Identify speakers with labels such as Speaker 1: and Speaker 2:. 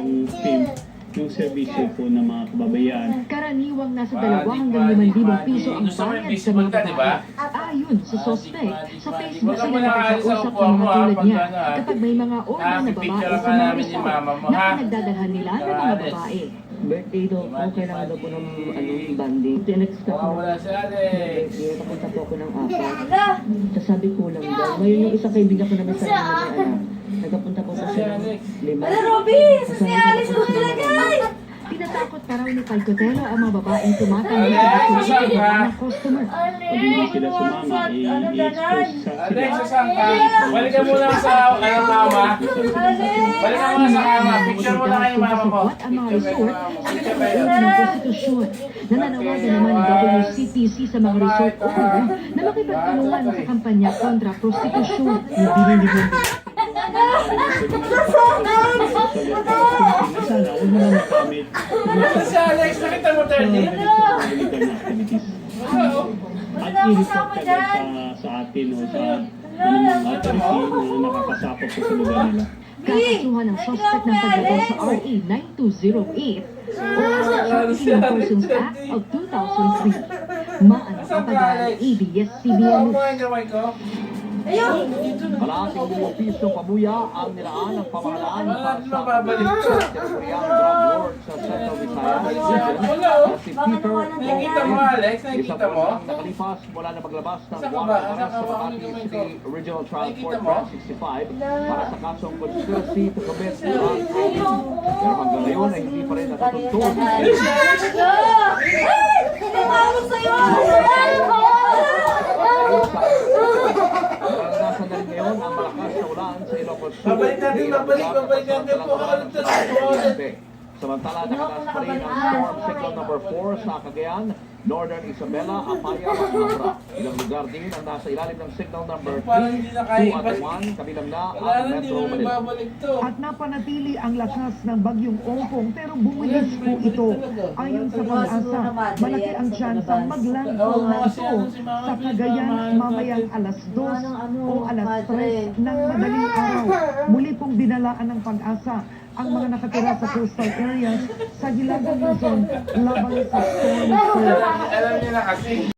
Speaker 1: yung PIM, yung serbisyo po ng mga kababayan.
Speaker 2: Karaniwang nasa 2 hanggang 5,000 piso ang bayad sa mga babae. Ayon sa suspect, sa Facebook sila nakakausap ng mga tulad niya kapag may mga order na babae sa mga resort na pinagdadalhan nila ng mga babae.
Speaker 3: Birthday daw po, kailangan daw po ng banding. Tinext ako.
Speaker 4: Wala si Alex.
Speaker 3: Nakapunta po ako ng apat. Tapos sabi ko lang daw. Ngayon yung isa kaibigan ko naman sa akin. Nagkapunta po sa siya ng 5.
Speaker 5: Ala, Robby! Si Alex mo nilagay!
Speaker 2: Tinatakot pa raw ni Palcotelo ang mga babaeng tumatanggi sa ng customer.
Speaker 1: Pag hindi sila sumama, i-expose
Speaker 4: Alex,
Speaker 1: sila.
Speaker 4: saan ka? Balik ka muna sa mama. Balik ka muna sa mama. Picture mo na kayo mama mo.
Speaker 2: Kasabwat ang mga resort sa pagkakulong ng prostitusyon. Nananawagan naman ng WCPC sa mga resort owner na makipagtulungan sa kampanya kontra prostitusyon.
Speaker 1: Sana, huwag mo na makamit.
Speaker 4: Si Alex, nakita mo 30?
Speaker 1: At i-report agad sa atin o sa anumang authority na nakakasakop po sa lugar nila.
Speaker 2: Kakasuhan ng suspect ng paglabag sa RA 9208 o Trafficking Persons Act of 2003. Maanak ang pag-aaral ABS-CBN.
Speaker 4: Ano mo ang gawin ko?
Speaker 5: Ayun!
Speaker 3: Kalahating milyong piso pabuya ang nilaan ng pamahalaan para
Speaker 4: Di
Speaker 3: sa
Speaker 4: ba babalik ko?
Speaker 3: Territorial Drug Lord sa Central Visayas region
Speaker 4: Wala oh.
Speaker 3: na si Peter
Speaker 4: Nakikita mo Alex?
Speaker 3: Isa
Speaker 4: Nakikita
Speaker 3: po
Speaker 4: mo?
Speaker 3: ang nakalipas mula na paglabas ng
Speaker 4: Saan ka
Speaker 3: warrant
Speaker 4: ba?
Speaker 3: para
Speaker 4: Saan ka
Speaker 3: sa
Speaker 4: ba?
Speaker 3: Makati
Speaker 4: Ano
Speaker 3: City
Speaker 4: gawin ko?
Speaker 3: Regional Trial
Speaker 4: Nakikita
Speaker 3: Court
Speaker 4: mo?
Speaker 3: Branch 65 para sa kasong conspiracy to commit drug trafficking. Pero hanggang ngayon ay hindi pa rin natutuntun.
Speaker 4: Ay, si Alex!
Speaker 5: Ay! Tumawag sa'yo!
Speaker 3: Naranasan na rin ngayon ang malakas na ulan sa Ilocos Sur.
Speaker 4: Babalik natin po.
Speaker 3: Samantala, nakataas pa rin ang storm cyclone number 4 sa Cagayan, Northern Isabela, Apaya, at Abra. Ilang lugar din ang nasa ilalim ng signal number 3, 2
Speaker 4: Parang hindi na kaya
Speaker 3: at 1, kabilang na
Speaker 4: Wala
Speaker 3: ang
Speaker 4: na, hindi
Speaker 3: Metro
Speaker 4: mo
Speaker 3: Manila.
Speaker 4: babalik to.
Speaker 6: At napanatili ang lakas ng bagyong Ongkong pero bumilis po ito. Ayon sa pag-asa, malaki ang tsansang maglandfall na ito sa Cagayan mamayang alas 2 o alas 3 ng madaling araw. Muli pong binalaan ng pag-asa ang mga nakatira sa coastal areas sa Hilagang Luzon laban sa storm surge.
Speaker 4: Alam niyo na kasi.